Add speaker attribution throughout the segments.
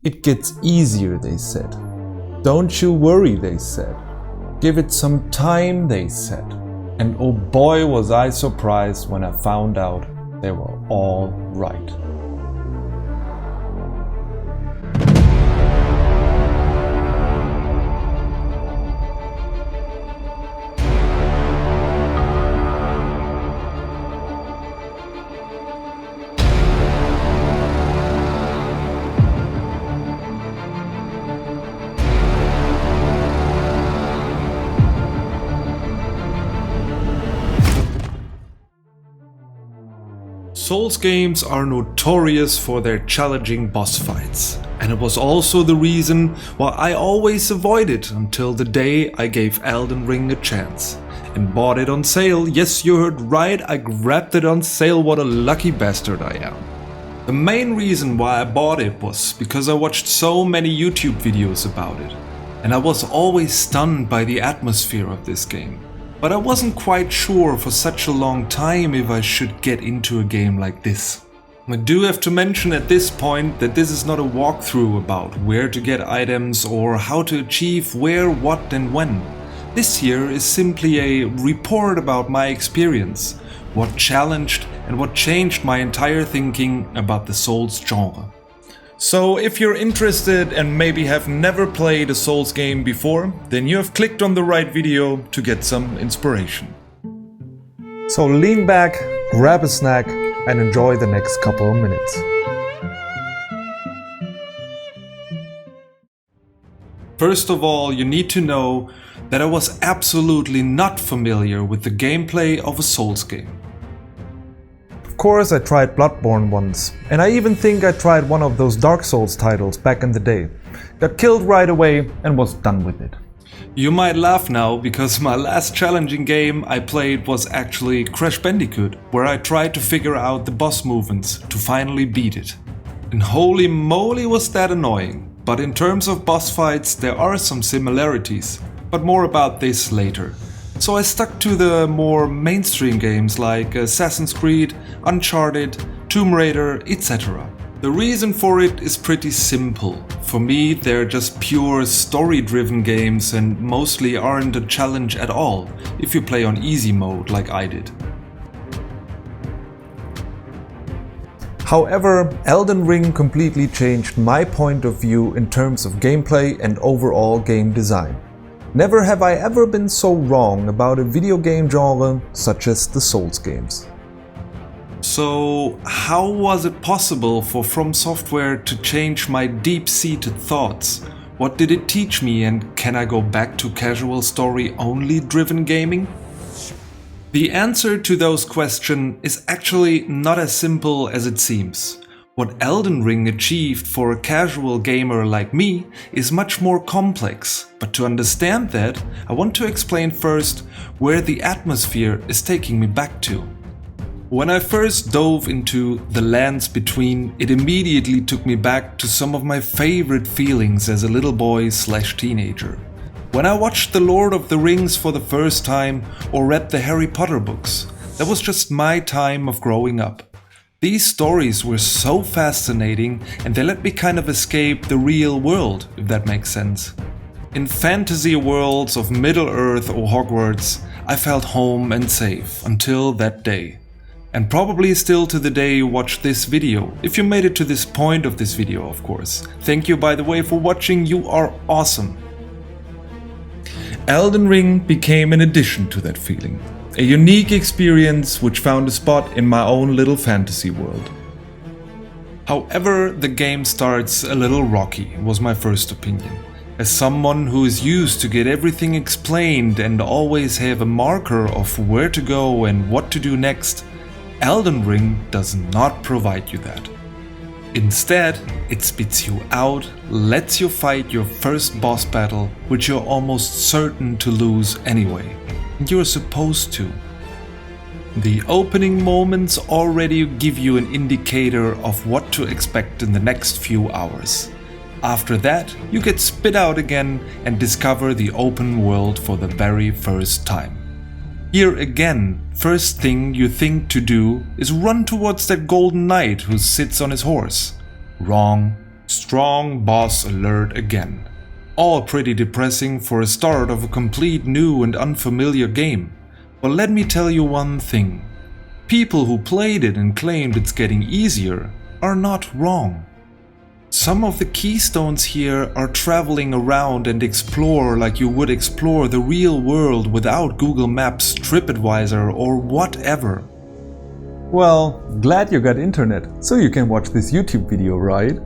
Speaker 1: It gets easier, they said. Don't you worry, they said. Give it some time, they said. And oh boy was I surprised when I found out they were all right. Souls games are notorious for their challenging boss fights, and it was also the reason why I always avoided until the day I gave Elden Ring a chance and bought it on sale. Yes, you heard right, I grabbed it on sale. What a lucky bastard I am. The main reason why I bought it was because I watched so many YouTube videos about it, and I was always stunned by the atmosphere of this game. But I wasn't quite sure for such a long time if I should get into a game like this. I do have to mention at this point that this is not a walkthrough about where to get items or how to achieve where, what and when. This here is simply a report about my experience, what challenged and what changed my entire thinking about the Souls genre. So if you're interested and maybe have never played a Souls game before, then you have clicked on the right video to get some inspiration. So lean back, grab a snack and enjoy the next couple of minutes. First of all, you need to know that I was absolutely not familiar with the gameplay of a Souls game. Of course, I tried Bloodborne once, and I even think I tried one of those Dark Souls titles back in the day. Got killed right away and was done with it. You might laugh now, because my last challenging game I played was actually Crash Bandicoot, where I tried to figure out the boss movements to finally beat it. And holy moly was that annoying. But in terms of boss fights there are some similarities, but more about this later. So I stuck to the more mainstream games like Assassin's Creed, Uncharted, Tomb Raider, etc. The reason for it is pretty simple. For me, they're just pure story-driven games and mostly aren't a challenge at all, if you play on easy mode like I did. However, Elden Ring completely changed my point of view in terms of gameplay and overall game design. Never have I ever been so wrong about a video game genre such as the Souls games. So, how was it possible for FromSoftware to change my deep-seated thoughts? What did it teach me, and can I go back to casual story-only driven gaming? The answer to those questions is actually not as simple as it seems. What Elden Ring achieved for a casual gamer like me is much more complex, but to understand that, I want to explain first where the atmosphere is taking me back to. When I first dove into the lands between, it immediately took me back to some of my favorite feelings as a little boy/teenager. When I watched The Lord of the Rings for the first time or read the Harry Potter books, that was just my time of growing up. These stories were so fascinating and they let me kind of escape the real world, if that makes sense. In fantasy worlds of Middle-earth or Hogwarts, I felt home and safe until that day. And probably still to the day you watch this video, if you made it to this point of this video, of course. Thank you, by the way, for watching, you are awesome. Elden Ring became an addition to that feeling. A unique experience which found a spot in my own little fantasy world. However, the game starts a little rocky, was my first opinion. As someone who is used to get everything explained and always have a marker of where to go and what to do next, Elden Ring does not provide you that. Instead, it spits you out, lets you fight your first boss battle, which you're almost certain to lose anyway. You're supposed to. The opening moments already give you an indicator of what to expect in the next few hours. After that, you get spit out again and discover the open world for the very first time. Here again, first thing you think to do is run towards that golden knight who sits on his horse. Wrong. Strong boss alert again. All pretty depressing for a start of a complete new and unfamiliar game. But let me tell you one thing. People who played it and claimed it's getting easier are not wrong. Some of the keystones here are traveling around and explore like you would explore the real world without Google Maps, TripAdvisor or whatever. Well, glad you got internet, so you can watch this YouTube video, right?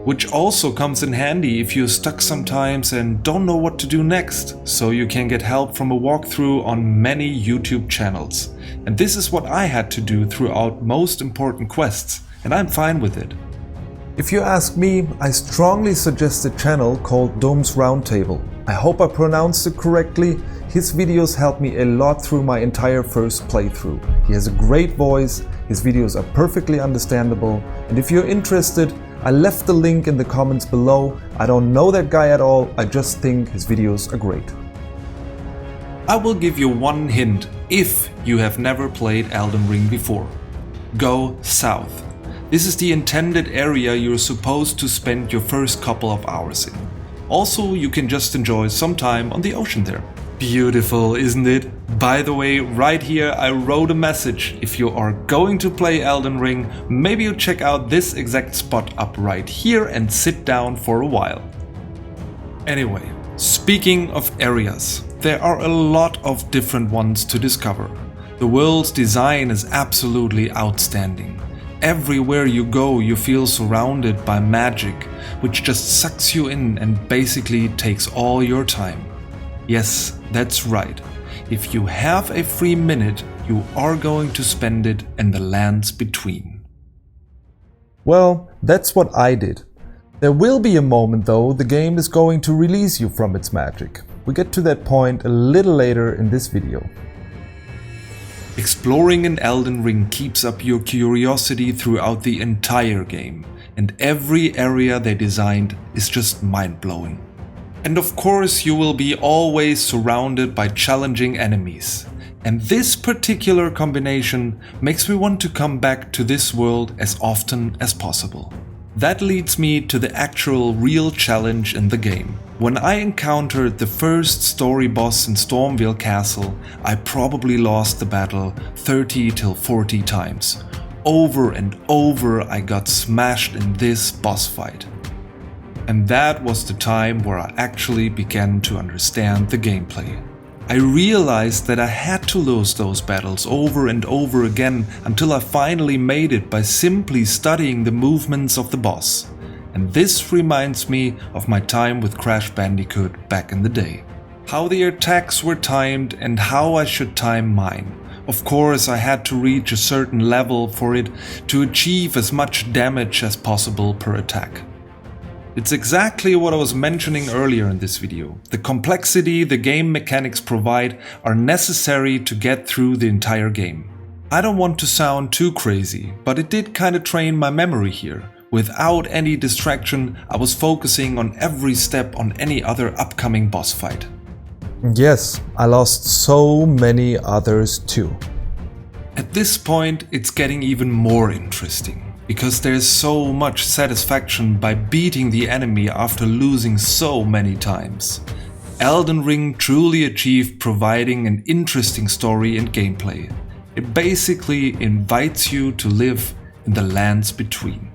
Speaker 1: Which also comes in handy if you're stuck sometimes and don't know what to do next, so you can get help from a walkthrough on many YouTube channels. And this is what I had to do throughout most important quests, and I'm fine with it. If you ask me, I strongly suggest a channel called Dome's Roundtable. I hope I pronounced it correctly. His videos helped me a lot through my entire first playthrough. He has a great voice, his videos are perfectly understandable, and if you're interested, I left the link in the comments below. I don't know that guy at all, I just think his videos are great. I will give you one hint if you have never played Elden Ring before. Go south. This is the intended area you're supposed to spend your first couple of hours in. Also, you can just enjoy some time on the ocean there. Beautiful, isn't it? By the way, right here I wrote a message. If you are going to play Elden Ring, maybe you check out this exact spot up right here and sit down for a while. Anyway, speaking of areas, there are a lot of different ones to discover. The world's design is absolutely outstanding. Everywhere you go, you feel surrounded by magic, which just sucks you in and basically takes all your time. Yes, that's right. If you have a free minute, you are going to spend it in the lands between. Well, that's what I did. There will be a moment though the game is going to release you from its magic. We get to that point a little later in this video. Exploring in Elden Ring keeps up your curiosity throughout the entire game, and every area they designed is just mind-blowing. And of course you will be always surrounded by challenging enemies, and this particular combination makes me want to come back to this world as often as possible. That leads me to the actual real challenge in the game. When I encountered the first story boss in Stormveil Castle, I probably lost the battle 30 till 40 times. Over and over I got smashed in this boss fight. And that was the time where I actually began to understand the gameplay. I realized that I had to lose those battles over and over again until I finally made it by simply studying the movements of the boss. And this reminds me of my time with Crash Bandicoot back in the day. How the attacks were timed and how I should time mine. Of course, I had to reach a certain level for it to achieve as much damage as possible per attack. It's exactly what I was mentioning earlier in this video. The complexity the game mechanics provide are necessary to get through the entire game. I don't want to sound too crazy, but it did kinda train my memory here. Without any distraction, I was focusing on every step on any other upcoming boss fight. Yes, I lost so many others too. At this point, it's getting even more interesting. Because there's so much satisfaction by beating the enemy after losing so many times. Elden Ring truly achieved providing an interesting story and gameplay. It basically invites you to live in the lands between.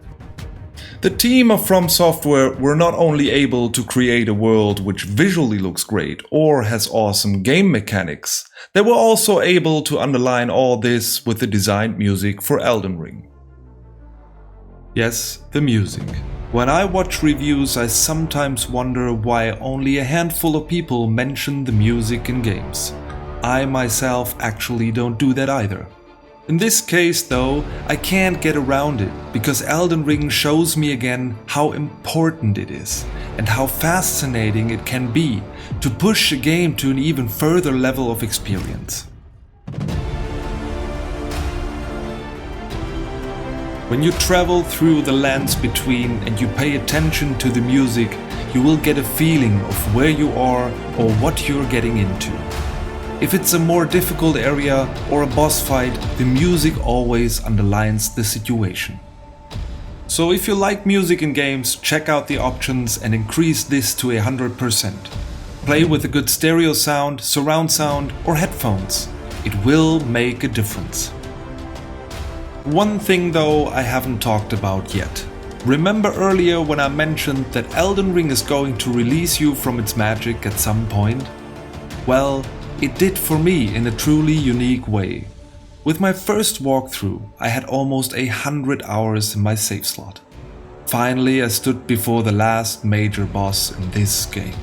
Speaker 1: The team of FromSoftware were not only able to create a world which visually looks great or has awesome game mechanics, they were also able to underline all this with the designed music for Elden Ring. Yes, the music. When I watch reviews, I sometimes wonder why only a handful of people mention the music in games. I myself actually don't do that either. In this case though, I can't get around it, because Elden Ring shows me again how important it is, and how fascinating it can be to push a game to an even further level of experience. When you travel through the lands between and you pay attention to the music, you will get a feeling of where you are or what you're getting into. If it's a more difficult area or a boss fight, the music always underlines the situation. So if you like music in games, check out the options and increase this to 100%. Play with a good stereo sound, surround sound or headphones. It will make a difference. One thing though I haven't talked about yet. Remember earlier when I mentioned that Elden Ring is going to release you from its magic at some point? Well, it did for me in a truly unique way. With my first walkthrough, I had almost 100 hours in my save slot. Finally, I stood before the last major boss in this game.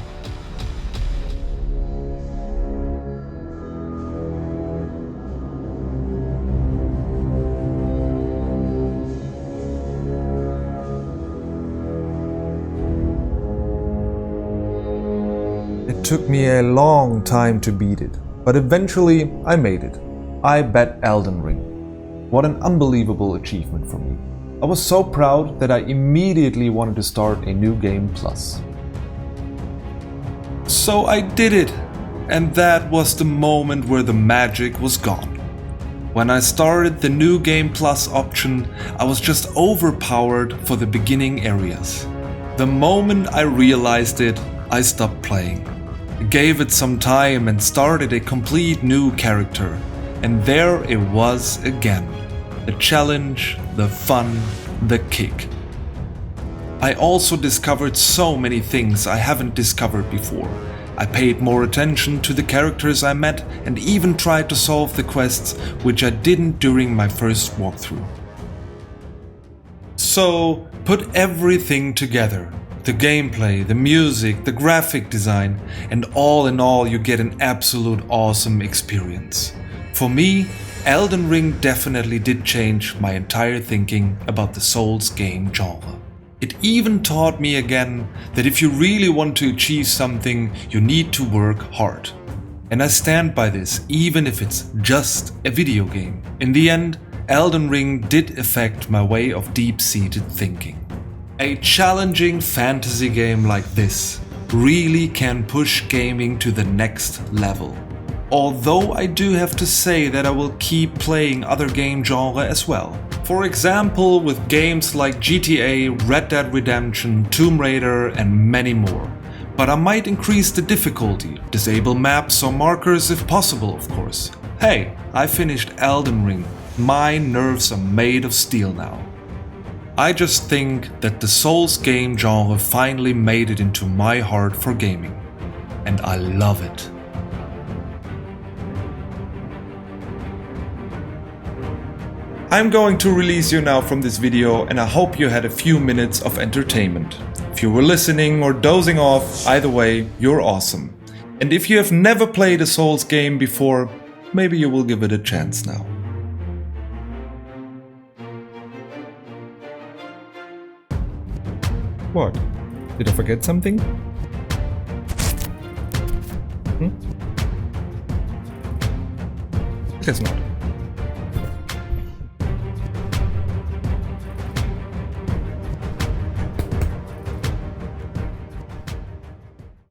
Speaker 1: It took me a long time to beat it, but eventually I made it. I bet Elden Ring. What an unbelievable achievement for me. I was so proud that I immediately wanted to start a new game plus. So I did it, and that was the moment where the magic was gone. When I started the new game plus option, I was just overpowered for the beginning areas. The moment I realized it, I stopped playing. Gave it some time and started a complete new character. And there it was again. The challenge, the fun, the kick. I also discovered so many things I haven't discovered before. I paid more attention to the characters I met and even tried to solve the quests, which I didn't during my first walkthrough. So, put everything together. The gameplay, the music, the graphic design, and all in all you get an absolute awesome experience. For me, Elden Ring definitely did change my entire thinking about the Souls game genre. It even taught me again that if you really want to achieve something, you need to work hard. And I stand by this, even if it's just a video game. In the end, Elden Ring did affect my way of deep-seated thinking. A challenging fantasy game like this really can push gaming to the next level. Although I do have to say that I will keep playing other game genre as well. For example, with games like GTA, Red Dead Redemption, Tomb Raider and many more. But I might increase the difficulty, disable maps or markers if possible, of course. Hey, I finished Elden Ring. My nerves are made of steel now. I just think that the Souls game genre finally made it into my heart for gaming. And I love it. I'm going to release you now from this video and I hope you had a few minutes of entertainment. If you were listening or dozing off, either way, you're awesome. And if you have never played a Souls game before, maybe you will give it a chance now. What? Did I forget something? Guess not.